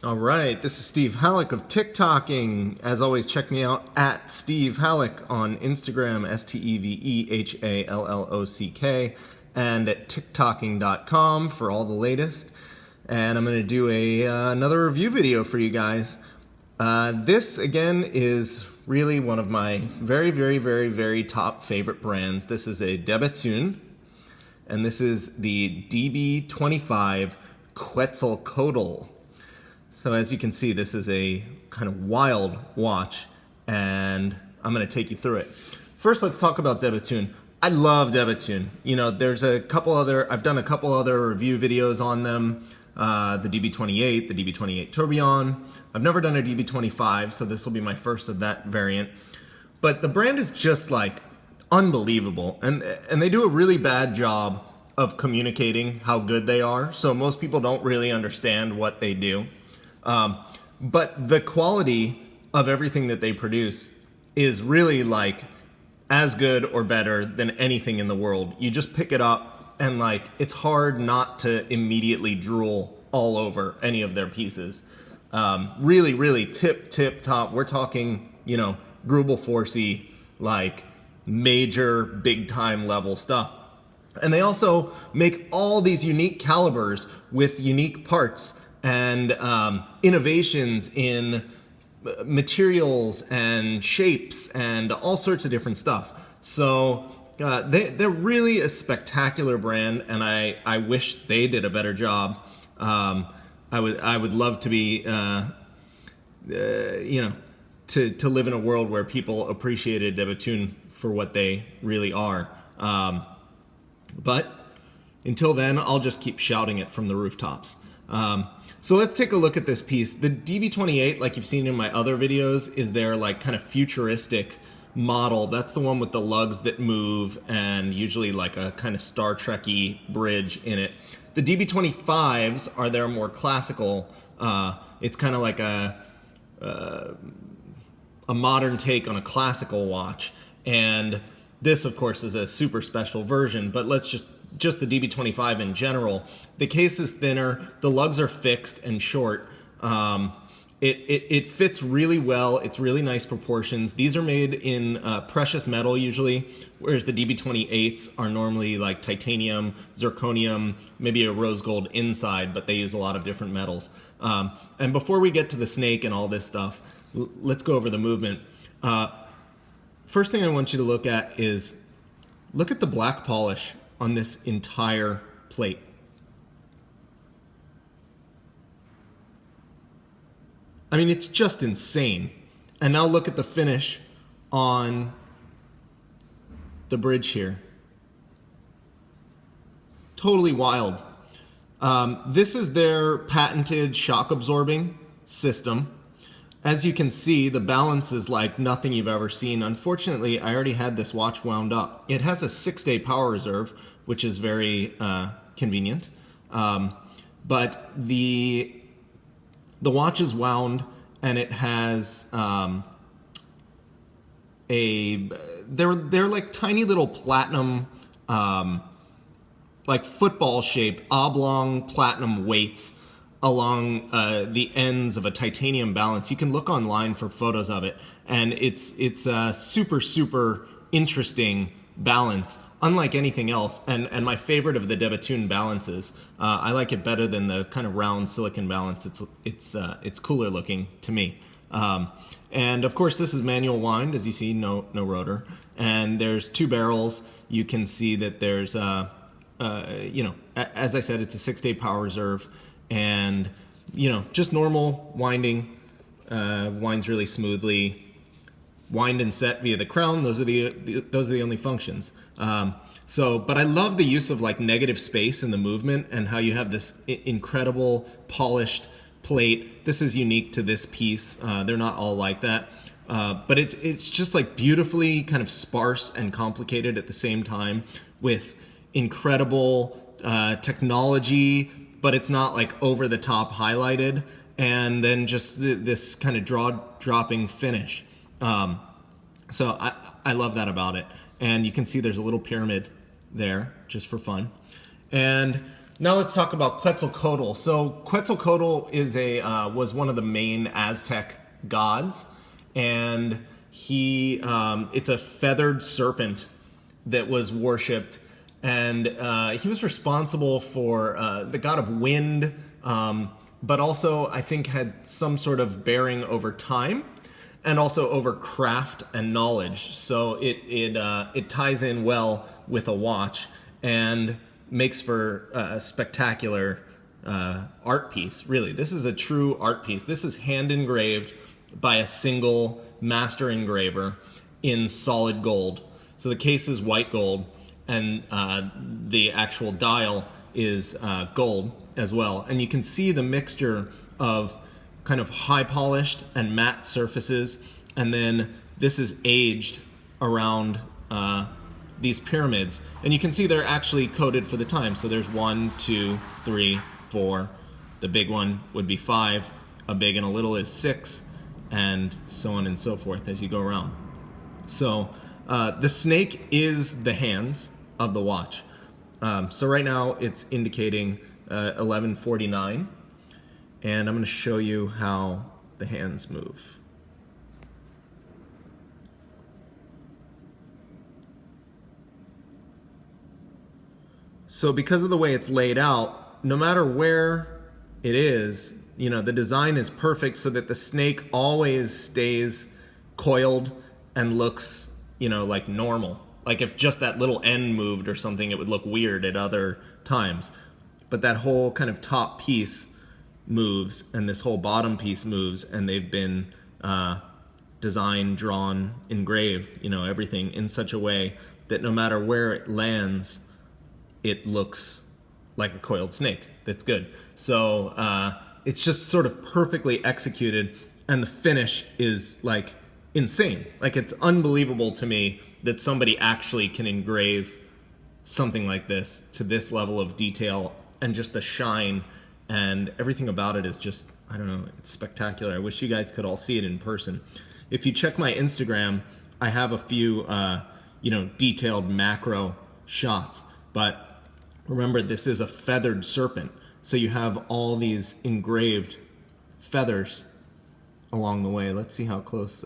All right, this is Steve Halleck of TikToking. As always, check me out at Steve Halleck on Instagram, SteveHallock, and at TikToking.com for all the latest. And I'm going to do another review video for you guys. This, again, is really one of my very top favorite brands. This is a Bethune, and this is the DB25 Quetzalcoatl. So as you can see, this is a kind of wild watch, and I'm going to take you through it. First, let's talk about Bethune. I love Bethune. You know, there's I've done a couple other review videos on them. The DB28, the DB28 Tourbillon. I've never done a DB25, so this will be my first of that variant. But the brand is just like unbelievable, and they do a really bad job of communicating how good they are. So most people don't really understand what they do. But the quality of everything that they produce is really like as good or better than anything in the world. You just pick it up and like it's hard not to immediately drool all over any of their pieces. Really tip top. We're talking, you know, Grubel Forsey, like major big time level stuff. And they also make all these unique calibers with unique parts and innovations in materials and shapes and all sorts of different stuff. So they're really a spectacular brand, and I wish they did a better job. I would love to be you know, to live in a world where people appreciated Bethune for what they really are. But until then, I'll just keep shouting it from the rooftops. So let's take a look at this piece. The DB28, like you've seen in my other videos, is their like kind of futuristic model. That's the one with the lugs that move and usually like a kind of Star Trek-y bridge in it. The DB25s are their more classical. It's kind of like a modern take on a classical watch. And this, of course, is a super special version, but let's just the DB25 in general. The case is thinner, the lugs are fixed and short. It fits really well, it's really nice proportions. These are made in precious metal usually, whereas the DB28s are normally like titanium, zirconium, maybe a rose gold inside, but they use a lot of different metals. And before we get to the snake and all this stuff, let's go over the movement. First thing I want you to look at is, look at the black polish on this entire plate. I mean, it's just insane. And now look at the finish on the bridge here. Totally wild. This is their patented shock absorbing system. As you can see, the balance is like nothing you've ever seen. Unfortunately, I already had this watch wound up. It has a 6-day power reserve, which is very convenient. But the watch is wound, and it has they're like tiny little platinum, like football shaped oblong platinum weights along the ends of a titanium balance. You can look online for photos of it, and it's a super interesting balance, unlike anything else. And my favorite of the Bethune balances. I like it better than the kind of round silicon balance. It's cooler looking to me. And of course, this is manual wind, as you see, no rotor. And there's 2 barrels. You can see that there's you know, as I said, it's a 6-day power reserve. And, you know, just normal winding, winds really smoothly. Wind and set via the crown. Those are the only functions. But I love the use of like negative space in the movement, and how you have this incredible polished plate. This is unique to this piece. They're not all like that. But it's just like beautifully kind of sparse and complicated at the same time, with incredible technology, but it's not like over the top highlighted, and then just this kind of dropping finish. So I love that about it. And you can see there's a little pyramid there just for fun. And Now let's talk about Quetzalcoatl. So Quetzalcoatl is was one of the main Aztec gods, and it's a feathered serpent that was worshipped, and he was responsible for the god of wind, but also I think had some sort of bearing over time, and also over craft and knowledge. So it ties in well with a watch and makes for a spectacular art piece. Really, this is a true art piece. This is hand engraved by a single master engraver in solid gold. So the case is white gold, and the actual dial is gold as well. And you can see the mixture of kind of high polished and matte surfaces, and then this is aged around these pyramids, and you can see they're actually coded for the time. So there's 1, 2, 3, 4. The big one would be 5. A big and a little is 6, and so on and so forth as you go around. So the snake is the hands of the watch. So right now it's indicating 11:49, and I'm going to show you how the hands move. So because of the way it's laid out, no matter where it is, the design is perfect so that the snake always stays coiled and looks, like normal. Like if just that little end moved or something, it would look weird at other times. But that whole kind of top piece moves, and this whole bottom piece moves, and they've been designed, drawn, engraved, everything in such a way that no matter where it lands, it looks like a coiled snake. That's good. So it's just sort of perfectly executed, and the finish is like insane. Like it's unbelievable to me that somebody actually can engrave something like this to this level of detail, and just the shine and everything about it is just, I don't know, it's spectacular. I wish you guys could all see it in person. If you check my Instagram, I have a few detailed macro shots, but remember, this is a feathered serpent, so you have all these engraved feathers along the way. Let's see how close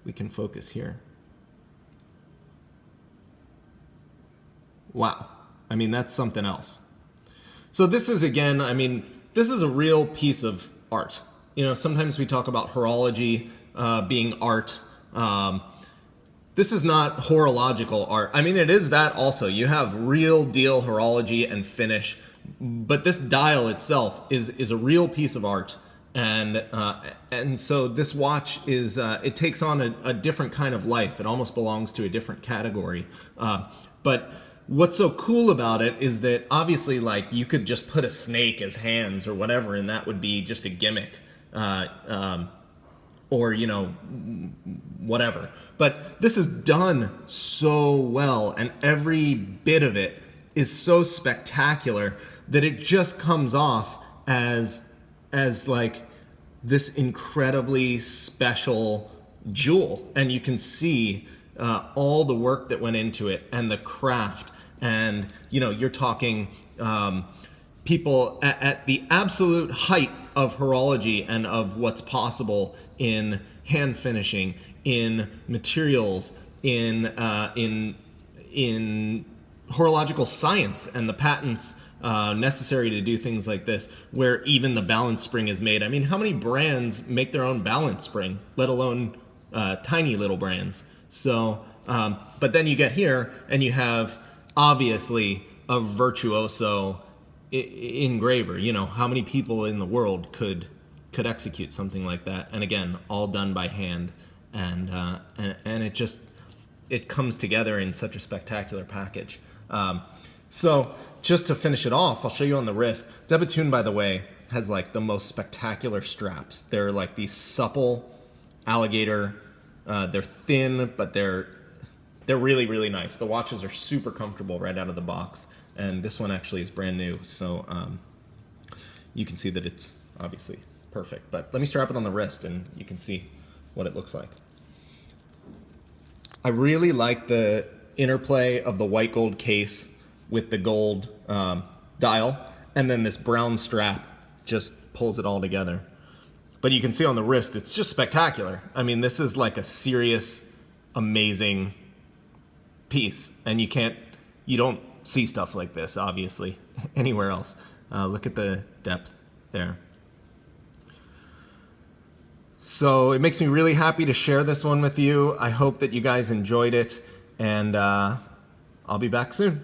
we can focus here. Wow. I mean, that's something else. So this is, again, this is a real piece of art. Sometimes we talk about horology being art. This is not horological art. It is that also. You have real deal horology and finish, but this dial itself is a real piece of art. And so this watch is, it takes on a different kind of life. It almost belongs to a different category. But what's so cool about it is that obviously, like, you could just put a snake as hands or whatever, and that would be just a gimmick. Or whatever. But this is done so well, and every bit of it is so spectacular that it just comes off as like this incredibly special jewel. And you can see all the work that went into it and the craft. And you're talking people at the absolute height of horology and of what's possible in hand finishing, in materials, in horological science and the patents necessary to do things like this, where even the balance spring is made. How many brands make their own balance spring, let alone tiny little brands? So, but then you get here and you have obviously a virtuoso engraver. How many people in the world could execute something like that? And again, all done by hand, and it comes together in such a spectacular package. So just to finish it off, I'll show you on the wrist. Bethune, by the way, has like the most spectacular straps. They're like these supple alligator. They're thin, but they're really, really nice. The watches are super comfortable right out of the box. And this one actually is brand new, so you can see that it's obviously perfect. But let me strap it on the wrist and you can see what it looks like. I really like the interplay of the white gold case with the gold dial, and then this brown strap just pulls it all together. But you can see on the wrist, it's just spectacular. I mean, this is like a serious, amazing piece, and you don't see stuff like this, obviously, anywhere else. Look at the depth there. So it makes me really happy to share this one with you. I hope that you guys enjoyed it, and I'll be back soon.